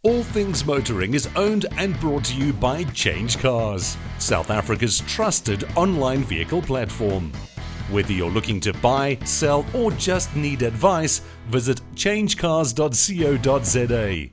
All Things Motoring is owned and brought to you by CHANGECARS, South Africa's trusted online vehicle platform. Whether you're looking to buy, sell, or just need advice, visit changecars.co.za.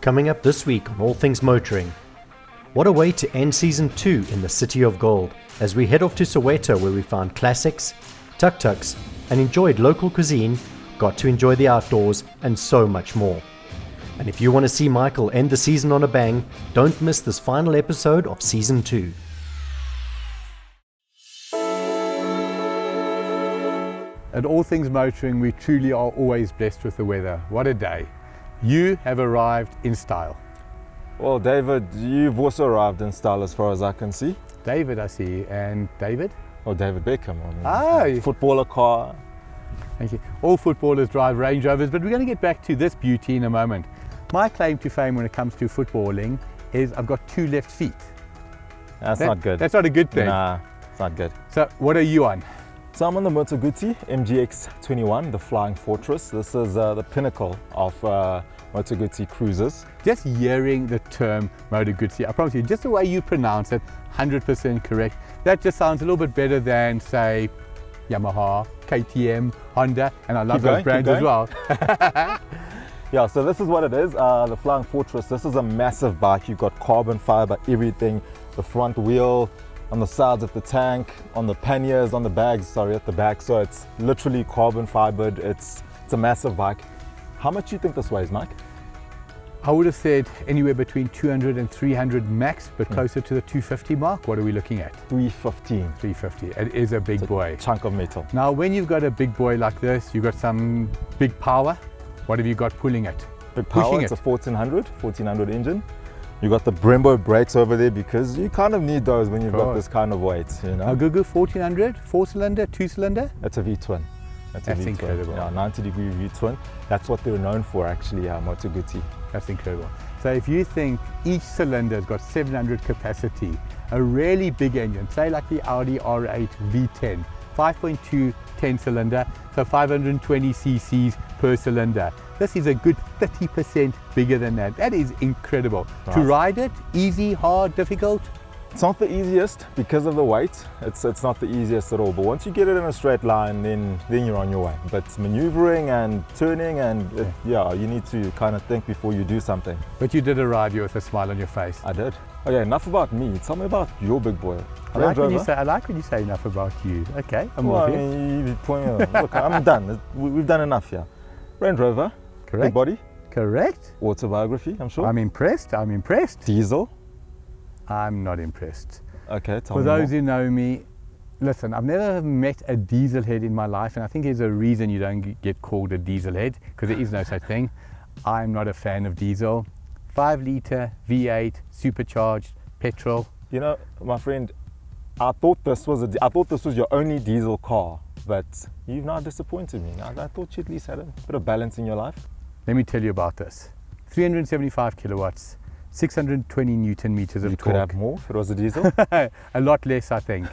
Coming up this week on All Things Motoring. What a way to end Season 2 in the City of Gold as we head off to Soweto, where we found classics, tuk-tuks, and enjoyed local cuisine, got to enjoy the outdoors, and so much more. And if you want to see Michael end the season on a bang, don't miss this final episode of Season 2. At All Things Motoring, we truly are always blessed with the weather. What a day. You have arrived in style. Well, David, you've also arrived in style as far as I can see. David, I see. And David? Oh, David Beckham. I mean, footballer car. Thank you. All footballers drive Range Rovers, but we're going to get back to this beauty in a moment. My claim to fame when it comes to footballing is I've got 2 left feet. That's not good. That's not a good thing. Nah, it's not good. So what are you on? So I'm on the Moto Guzzi MGX21, the Flying Fortress. This is the pinnacle of Moto Guzzi cruisers. Just hearing the term Moto Guzzi, I promise you, just the way you pronounce it, 100% correct. That just sounds a little bit better than, say, Yamaha, KTM, Honda, and I love those brands as well. Yeah, so this is what it is, the Flying Fortress. This is a massive bike. You've got carbon fiber, everything, the front wheel, on the sides of the tank, on the panniers, on the bags, sorry, at the back. So it's literally carbon fibered. It's a massive bike. How much do you think this weighs, Mike? I would have said anywhere between 200 and 300 max, but closer to the 250 mark. What are we looking at? 315. 350. It is a big boy. Chunk of metal. Now, when you've got a big boy like this, you've got some big power. What have you got pulling it? Big power, it's a 1400 engine. You got the Brembo brakes over there because you kind of need those when you've got this kind of weight, you know. A Gugu 1400, 4-cylinder, 2-cylinder? It's a V-twin. That's incredible. Yeah, 90-degree V-twin. That's what they're known for, actually, Moto Guzzi. That's incredible. So if you think each cylinder has got 700 capacity, a really big engine, say like the Audi R8 V10, 5.2 10-cylinder, so 520 cc's per cylinder. This is a good 30% bigger than that. That is incredible. Right. To ride it, easy, hard, difficult? It's not the easiest because of the weight. It's not the easiest at all. But once you get it in a straight line, then you're on your way. But maneuvering and turning and you need to kind of think before you do something. But you did arrive here with a smile on your face. I did. Okay, enough about me. Tell me about your big boy. I like when you say enough about you. Okay, I'm I mean, look, I'm done. We've done enough here. Range Rover. Correct. Big body. Correct. Autobiography, I'm sure. I'm impressed. Diesel. I'm not impressed. Okay, tell me For those who know me, listen, I've never met a diesel head in my life, and I think there's a reason you don't get called a diesel head, because there is no such thing. I'm not a fan of diesel. 5-litre V8 supercharged petrol. You know, my friend, I thought this was your only diesel car, but you've now disappointed me. I thought you at least had a bit of balance in your life. Let me tell you about this. 375 kilowatts, 620 Newton meters of torque. You could have more if it was a diesel. A lot less, I think.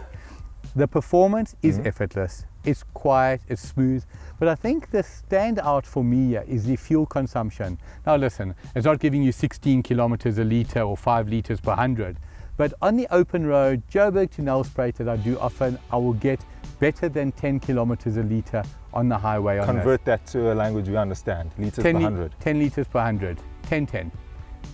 The performance is effortless. It's quiet, it's smooth. But I think the standout for me here is the fuel consumption. Now listen, it's not giving you 16 kilometers a litre or 5 litres per 100. But on the open road, Joburg to Nelspruit that I do often, I will get better than 10 kilometers a litre on the highway. Convert that to a language we understand, litres per 100. 10 litres per 100, 10,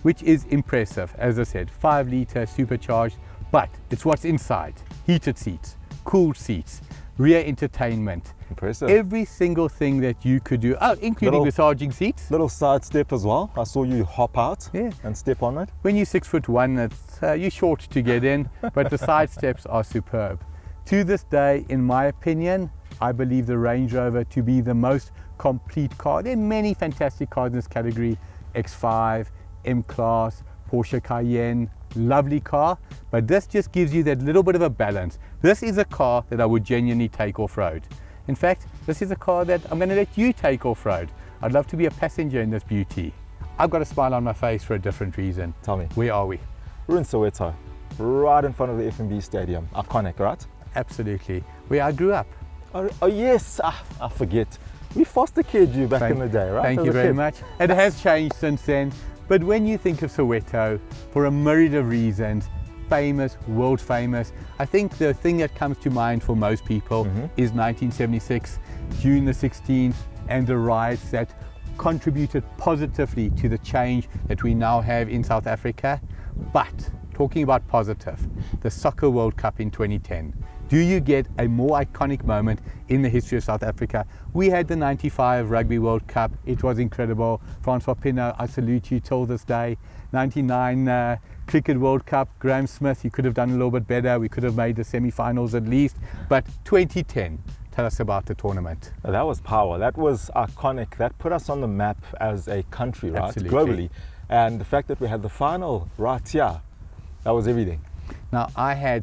which is impressive. As I said, 5 litre supercharged, but it's what's inside. Heated seats, cooled seats, rear entertainment. Impressive. Every single thing that you could do, including massaging seats. Little side step as well. I saw you hop out and step on it. When you're 6'1", you're short to get in, but the side steps are superb. To this day, in my opinion, I believe the Range Rover to be the most complete car. There are many fantastic cars in this category, X5, M-Class, Porsche Cayenne, lovely car, but this just gives you that little bit of a balance. This is a car that I would genuinely take off-road. In fact, this is a car that I'm going to let you take off-road. I'd love to be a passenger in this beauty. I've got a smile on my face for a different reason. Tell me. Where are we? We're in Soweto, right in front of the F&B Stadium. Iconic, right? Absolutely. Where I grew up. Oh yes, I forget. We foster kids you back in the day, right? Thank you very much. It has changed since then. But when you think of Soweto, for a myriad of reasons, famous, world famous, I think the thing that comes to mind for most people is 1976, June the 16th, and the riots that contributed positively to the change that we now have in South Africa. But talking about positive, the Soccer World Cup in 2010. Do you get a more iconic moment in the history of South Africa? We had the 95 Rugby World Cup. It was incredible. Francois Pienaar, I salute you till this day. 99 Cricket World Cup, Graham Smith, you could have done a little bit better. We could have made the semi-finals at least. But 2010, tell us about the tournament. That was power. That was iconic. That put us on the map as a country, right? Absolutely. Globally. And the fact that we had the final right here, that was everything. Now,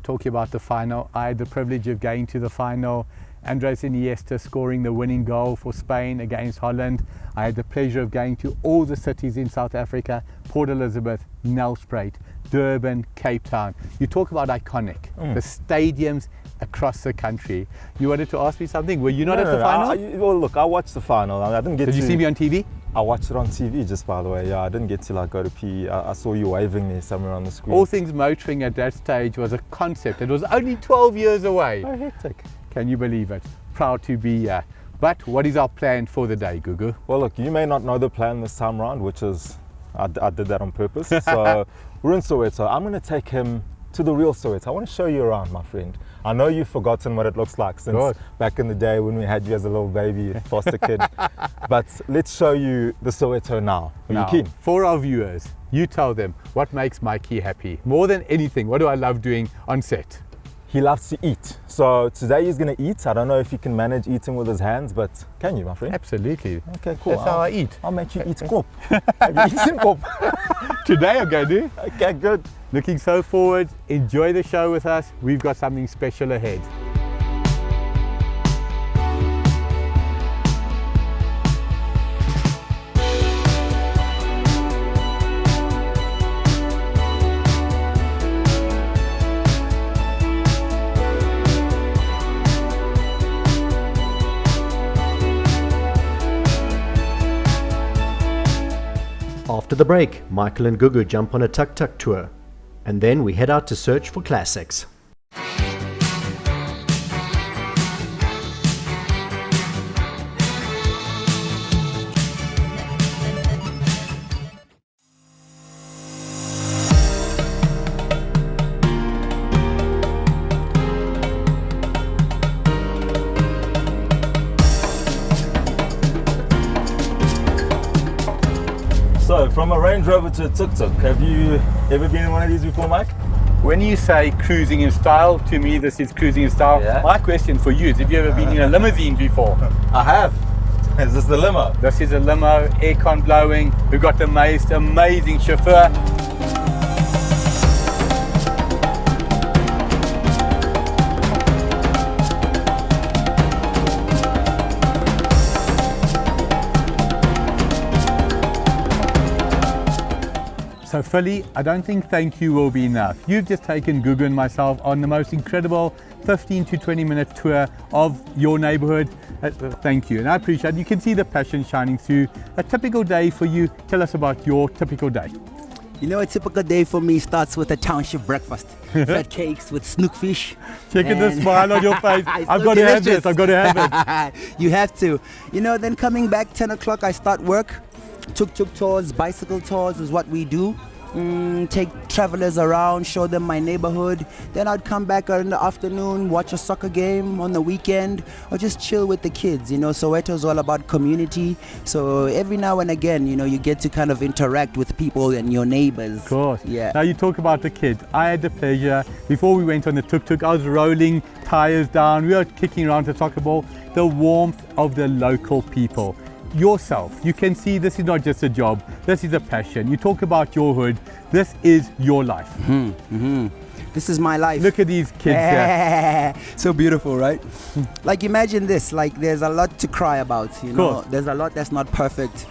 talking about the final, I had the privilege of going to the final. Andres Iniesta scoring the winning goal for Spain against Holland. I had the pleasure of going to all the cities in South Africa: Port Elizabeth, Nelspruit, Durban, Cape Town. You talk about iconic, the stadiums across the country. You wanted to ask me something? Were you not at the final? Well, look, I watched the final. I didn't get to... Did you see me on TV? I watched it on TV, just by the way. Yeah, I didn't get to go to PE. I saw you waving there somewhere on the screen. All Things Motoring at that stage was a concept. It was only 12 years away. Oh, hectic. Can you believe it? Proud to be here. But what is our plan for the day, Gugu? Well, look, you may not know the plan this time round, which is, I did that on purpose. So we're in Soweto. I'm going to take him to the real Soweto. I want to show you around, my friend. I know you've forgotten what it looks like since back in the day when we had you as a little baby foster kid. But let's show you the Soweto now. Are you keen? For our viewers, you tell them what makes Mikey happy. More than anything, what do I love doing on set? He loves to eat. So today he's going to eat. I don't know if he can manage eating with his hands, but can you, my friend? Absolutely. Okay, cool. That's how I eat. I'll make you eat kop. Have you eaten kop? Today I'm going to. Okay, good. Looking so forward. Enjoy the show with us. We've got something special ahead. After the break, Michael and Gugu jump on a tuk-tuk tour, and then we head out to search for classics. So, from a Range Rover to a tuk-tuk, have you ever been in one of these before, Mike? When you say cruising in style, to me this is cruising in style. Yeah. My question for you is, have you ever been in a limousine before? I have. Is this the limo? This is a limo, aircon blowing. We've got the most amazing chauffeur. So Philly, I don't think thank you will be enough. You've just taken Gugu and myself on the most incredible 15 to 20 minute tour of your neighborhood. Thank you, and I appreciate it. You can see the passion shining through. A typical day for you. Tell us about your typical day. You know, a typical day for me starts with a township breakfast. Fat cakes with snookfish. Checking the smile on your face. I've got to have this, I've got to have it. You have to. You know, then coming back 10 o'clock, I start work. Tuk-tuk tours, bicycle tours is what we do. Take travelers around, show them my neighborhood. Then I'd come back in the afternoon, watch a soccer game on the weekend, or just chill with the kids. You know, Soweto is all about community. So every now and again, you know, you get to kind of interact with people and your neighbors. Of course. Yeah. Now you talk about the kids. I had the pleasure, before we went on the tuk-tuk, I was rolling tires down, we were kicking around the soccer ball. The warmth of the local people. Yourself, you can see this is not just a job, this is a passion. You talk about your hood, this is your life. This is my life. Look at these kids here. So beautiful, right? Like imagine this, like there's a lot to cry about, you know. Cool. There's a lot that's not perfect.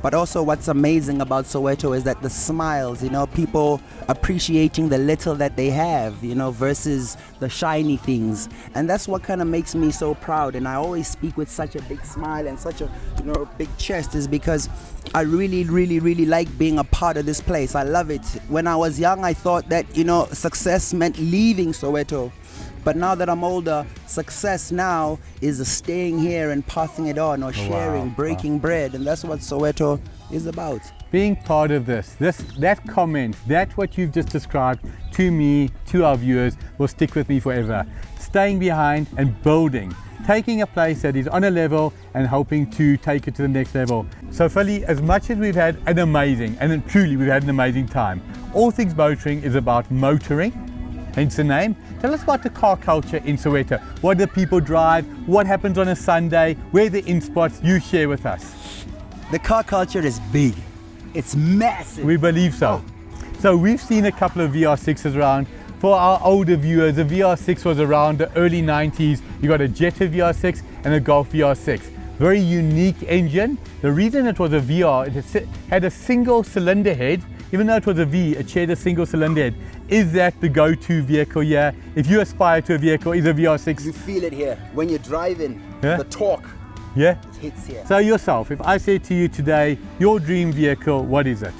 But also what's amazing about Soweto is that the smiles, you know, people appreciating the little that they have, you know, versus the shiny things. And that's what kind of makes me so proud. And I always speak with such a big smile and such a, you know, big chest, is because I really, really, really like being a part of this place. I love it. When I was young, I thought that, you know, success meant leaving Soweto. But now that I'm older, success now is staying here and passing it on, or sharing, breaking bread. And that's what Soweto is about. Being part of that comment, that what you've just described to me, to our viewers, will stick with me forever. Staying behind and building, taking a place that is on a level and helping to take it to the next level. So Philly, as much as we've had an amazing, and truly we've had an amazing time, All Things Motoring is about motoring, hence the name. Tell us about the car culture in Soweto. What do people drive? What happens on a Sunday? Where are the in spots? You share with us. The car culture is big. It's massive. We believe so. So we've seen a couple of VR6s around. For our older viewers, the VR6 was around the early 90s. You got a Jetta VR6 and a Golf VR6. Very unique engine. The reason it was a VR, it had a single cylinder head. Even though it was a V, it shared a single cylinder head. Is that the go-to vehicle here? If you aspire to a vehicle, is a VR6? You feel it here. When you're driving, Yeah. the torque, Yeah? it hits here. So yourself, if I say to you today, your dream vehicle, what is it?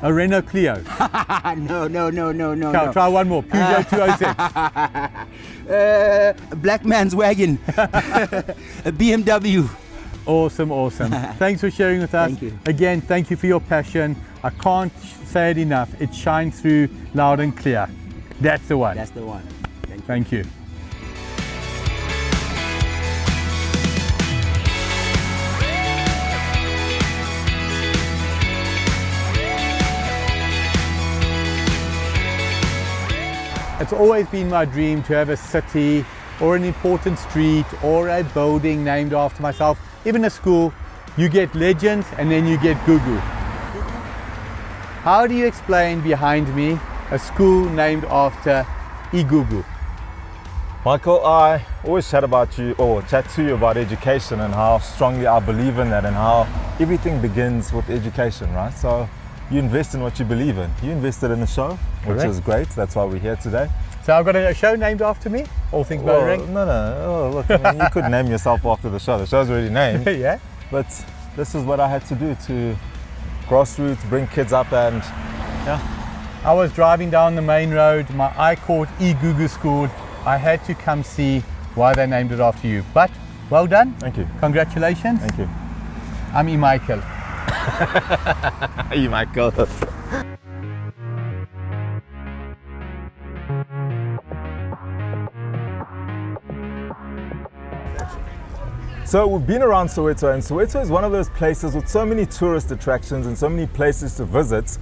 A Renault Clio. No. Try one more. Peugeot 206. A black man's wagon. A BMW. Awesome. Thanks for sharing with us. Thank you. Again, thank you for your passion. I can't say it enough. It shines through loud and clear. That's the one. That's the one. Thank you. It's always been my dream to have a city or an important street or a building named after myself. Even a school, you get legends and then you get Gugu. How do you explain behind me a school named after Igugu? Michael, I always chat to you about education and how strongly I believe in that, and how everything begins with education, right? So you invest in what you believe in. You invested in the show, Correct. which is great. That's why we're here today. So I've got a show named after me, All Things Motoring. No. Oh, look, I mean, you could name yourself after the show. The show's already named. Yeah. But this is what I had to do to grassroots, bring kids up, and I was driving down the main road, my eye caught Igugu School. I had to come see why they named it after you. But well done. Thank you. Congratulations. Thank you. I'm Michael. You might go. So we've been around Soweto, and Soweto is one of those places with so many tourist attractions and so many places to visit.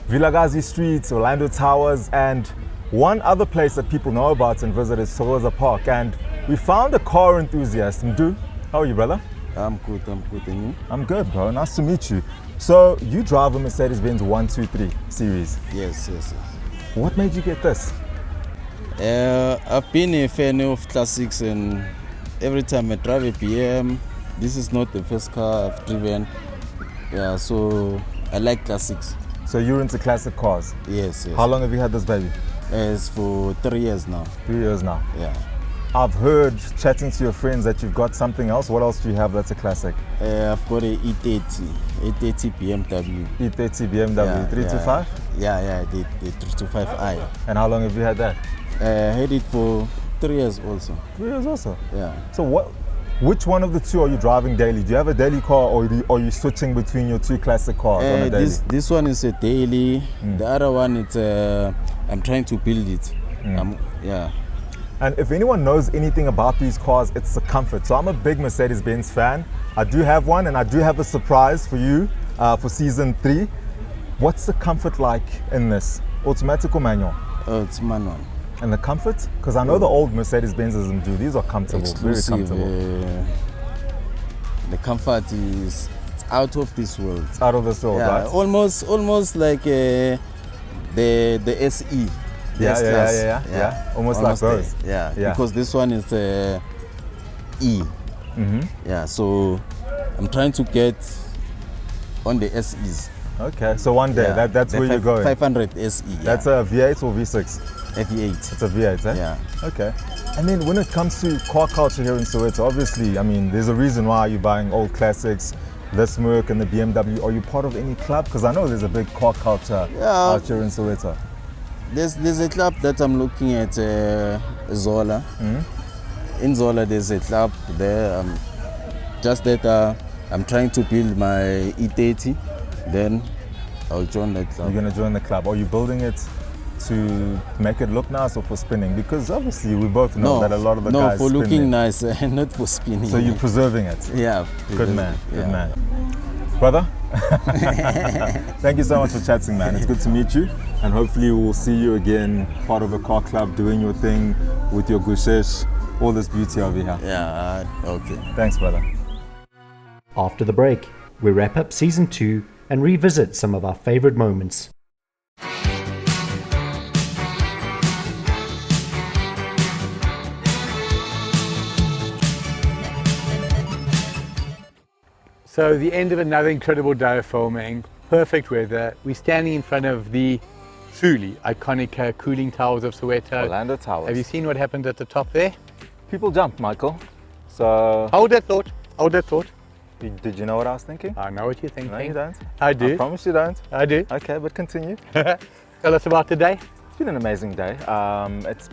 Vilakazi Street, Orlando Towers, and one other place that people know about and visit is Soweto Park. And we found a car enthusiast. Mdu, how are you, brother? I'm good, and you? I'm good, bro. Nice to meet you. So you drive a Mercedes-Benz 123 series. Yes. What made you get this? I've been a fan of classics, and every time I drive a BM, this is not the first car I've driven. Yeah, so I like classics. So you're into classic cars? Yes. How long have you had this baby? It's for 3 years now. 3 years now. Yeah. I've heard, chatting to your friends, that you've got something else. What else do you have that's a classic? I've got a E30 BMW. E30 BMW 325? Yeah, the 325i. And how long have you had that? I had it for 3 years also. 3 years also. Yeah. So which one of the two are you driving daily? Do you have a daily car, or are you switching between your two classic cars on a daily? This one is a daily. The other one, it's I'm trying to build it. Yeah. And if anyone knows anything about these cars, it's the comfort. So I'm a big Mercedes-Benz fan. I do have one, and I do have a surprise for you for season 3. What's the comfort like in this? Automatic or manual? Oh, it's manual. And the comfort? Because I know the old Mercedes-Benzes do. These are comfortable, Exclusive, very comfortable. The comfort is out of this world. It's out of this world, Yeah, right? almost like the SE. Yeah, S yeah, class. yeah, yeah. Almost like there. those. Yeah, Yeah. because this one is E. Yeah, so I'm trying to get on the SEs. Okay, so one day, Yeah, that's the where you're going. 500 SE. That's a V8 or V6? V8. It's a V8, eh? Yeah. Okay. And then when it comes to car culture here in Soweto, obviously, I mean, there's a reason why you're buying old classics, this Merc and the BMW. Are you part of any club? Because I know there's a big car culture out here in Soweto. There's a club that I'm looking at, Zola. In Zola, there's a club there. Just that I'm trying to build my E30. Then I'll join that club. You're going to join the club. Are you building it to make it look nice or for spinning? Because obviously we both know that a lot of the guys for spin looking them. nice, not for spinning. So you're preserving it? Yeah. Good man, good man. Brother, thank you so much for chatting, man. It's good to meet you, and hopefully we'll see you again, part of a car club, doing your thing with your gushesh, all this beauty over here. Yeah, okay. Thanks, brother. After the break, we wrap up Season 2 and revisit some of our favorite moments. So the end of another incredible day of filming, perfect weather. We're standing in front of the truly iconic cooling towers of Soweto. Orlando Towers. Have you seen what happened at the top there? People jump, Michael. So, Hold that thought, hold that thought. did you know what I was thinking? I know what you're thinking. No, you don't. I do. I promise you don't. I do. Okay, but continue. Tell us about today. It's been an amazing day. It's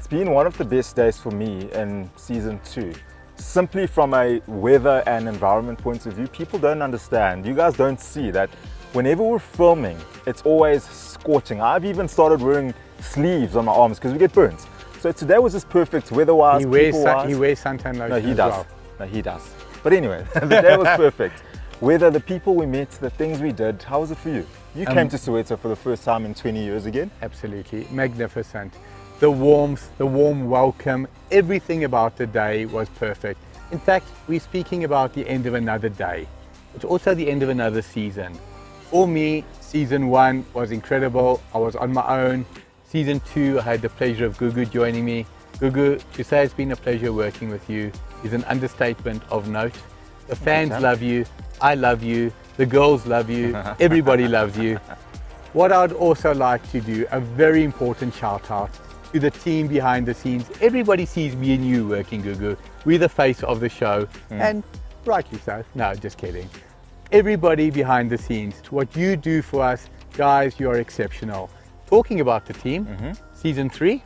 been one of the best days for me in Season 2. Simply from a weather and environment point of view, people don't understand. You guys don't see that whenever we're filming, it's always scorching. I've even started wearing sleeves on my arms because we get burnt. So today was just perfect weather-wise, He wears suntan lotion No, he as does. well. No, he does. But anyway, the day was perfect. Weather, the people we met, the things we did. How was it for you? You came to Soweto for the first time in 20 years again. Absolutely, magnificent. The warmth, the warm welcome, everything about the day was perfect. In fact, we're speaking about the end of another day. It's also the end of another season. For me, Season 1 was incredible. I was on my own. Season 2, I had the pleasure of Gugu joining me. Gugu, to say it's been a pleasure working with you is an understatement of note. The fans love you, I love you, the girls love you, everybody loves you. What I'd also like to do, a very important shout out to the team behind the scenes. Everybody sees me and you working, Gugu. We're the face of the show, and rightly so. No, just kidding. Everybody behind the scenes, what you do for us, guys, you're exceptional. Talking about the team, Season 3.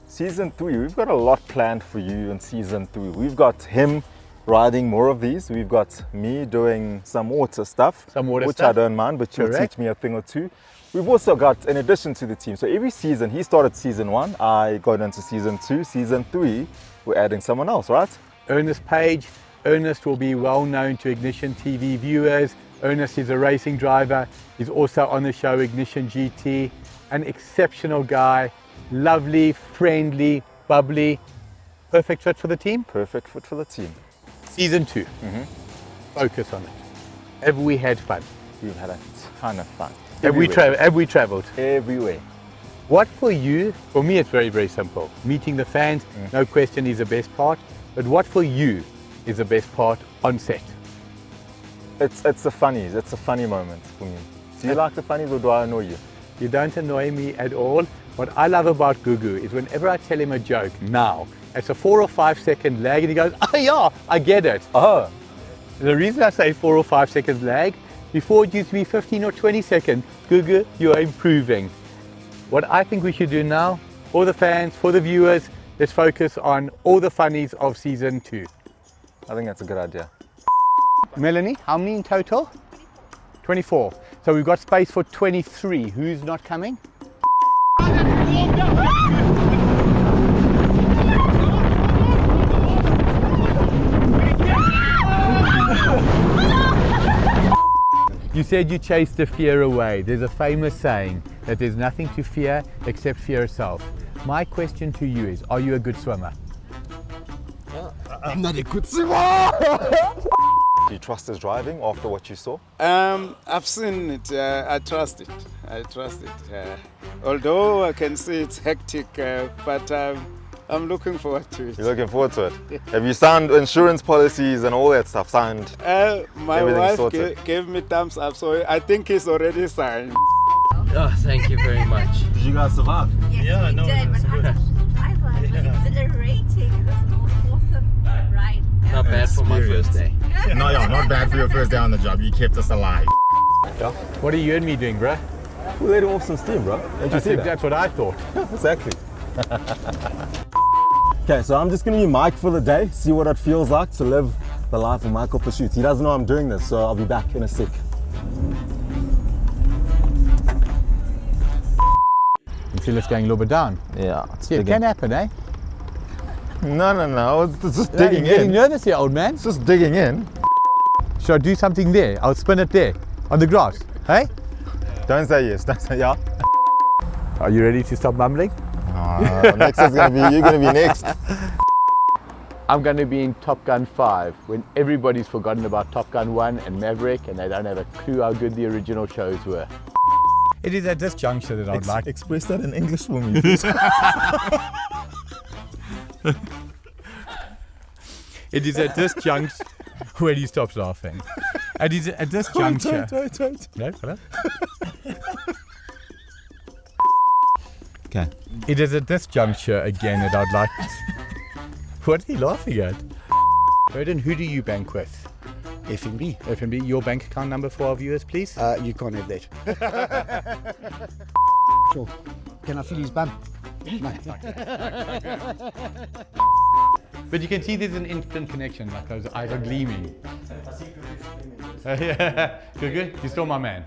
Season 3, we've got a lot planned for you in Season 3. We've got him riding more of these. We've got me doing some water stuff, which I don't mind, but you'll teach me a thing or two. We've also got, in addition to the team, so every season, he started Season 1, I got into Season 2, Season 3, we're adding someone else, right? Ernest Page. Ernest will be well known to Ignition TV viewers. Ernest is a racing driver. He's also on the show Ignition GT. An exceptional guy, lovely, friendly, bubbly. Perfect fit for the team? Perfect fit for the team. Season 2. Focus on it. Have we had fun? We've had a ton of fun. Have we traveled? Everywhere. What for you? For me, it's very, very simple. Meeting the fans, no question, is the best part. But what for you is the best part on set? It's the funnies. It's a funny moment for me. Do you like the funnies or do I annoy you? You don't annoy me at all. What I love about Gugu is whenever I tell him a joke now, it's a 4 or 5 second lag and he goes, oh yeah, I get it. Oh. The reason I say 4 or 5 seconds lag, before it used to be 15 or 20 seconds, Gugu, you're improving. What I think we should do now, for the fans, for the viewers, let's focus on all the funnies of Season 2. I think that's a good idea. Melanie, how many in total? 24. So we've got space for 23. Who's not coming? You said you chased the fear away. There's a famous saying that there's nothing to fear except fear itself. My question to you is, are you a good swimmer? I'm not a good swimmer! Do you trust his driving after what you saw? I've seen it. I trust it. I trust it. Although I can see it's hectic, but I'm looking forward to it. You're looking forward to it? Have you signed insurance policies and all that stuff? Signed? My wife gave me thumbs up, so I think he's already signed. Oh, thank you very much. Did you guys survive? Yes, we did, but I was the driver. It was exhilarating. It was an awesome ride. Not bad for my first day. No, not bad for your first day on the job. You kept us alive. Yeah. What are you and me doing, bruh? We let him off some steam, bro. Don't you see that? That's what I thought. Exactly. Okay, so I'm just going to be Mike for the day, see what it feels like to live the life of Michael Pursuits. He doesn't know I'm doing this, so I'll be back in a sec. You feel it's going a little bit down? Yeah, It can happen, eh? No, it's just You're digging getting in. nervous here, old man. It's just digging in. Should I do something there? I'll spin it there, on the grass. Hey? Don't say yes, don't say yeah. Are you ready to stop mumbling? Next is going to be, you're going to be next. I'm going to be in Top Gun 5 when everybody's forgotten about Top Gun 1 and Maverick and they don't have a clue how good the original shows were. It is at this juncture that I'd like... Express that in English for me, please. It is at this juncture when he stops laughing. It is at this juncture... Wait. No, hold on. Okay. It is at this juncture again that I'd like... What are you laughing at? Burden, who do you bank with? FNB. FNB, your bank account number for our viewers, please? You can't have that. Sure. Can I feel his bum? No. But you can see there's an instant connection, like those eyes are gleaming. Yeah, good. You're still my man.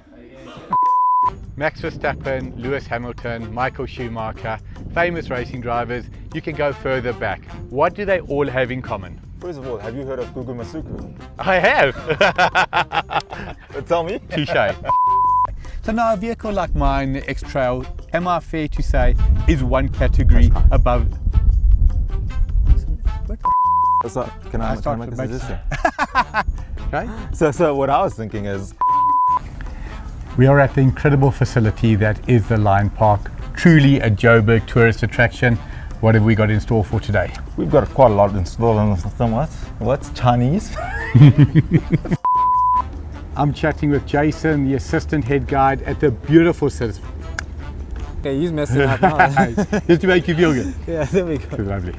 Max Verstappen, Lewis Hamilton, Michael Schumacher, famous racing drivers. You can go further back. What do they all have in common? First of all, have you heard of Gugu Masuku? I have. Tell me. Touche. So now a vehicle like mine, the X-Trail, am I fair to say, is one category above... So, can I make a suggestion? Okay. So what I was thinking is... We are at the incredible facility that is the Lion Park. Truly a Joburg tourist attraction. What have we got in store for today? We've got quite a lot installed on the system. What's Chinese? I'm chatting with Jason, the assistant head guide at the beautiful city. Okay, he's messing up now. Just to make you feel good. Yeah, there we go. Lovely.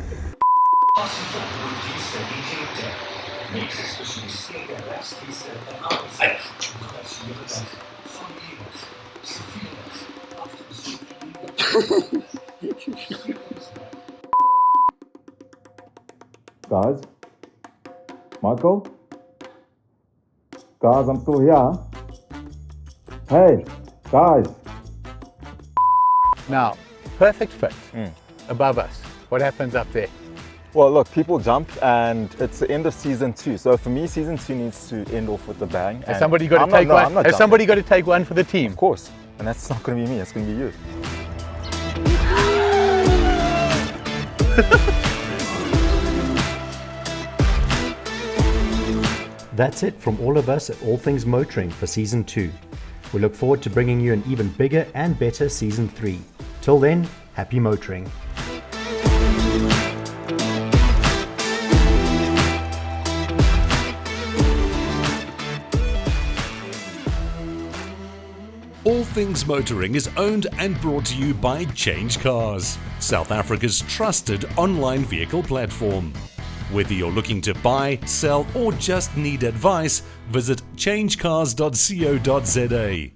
Guys? Michael? Guys, I'm still here. Hey, guys. Now, perfect fit above us. What happens up there? Well, look, people jump and it's the end of season 2. So for me, season 2 needs to end off with a bang. Has somebody got to take one? Has somebody got to take one for the team? Of course. And that's not going to be me, it's going to be you. That's it from all of us at All Things Motoring for Season 2. We look forward to bringing you an even bigger and better Season 3. Till then, happy motoring. All Things Motoring is owned and brought to you by CHANGECARS, South Africa's trusted online vehicle platform. Whether you're looking to buy, sell, or just need advice, visit changecars.co.za.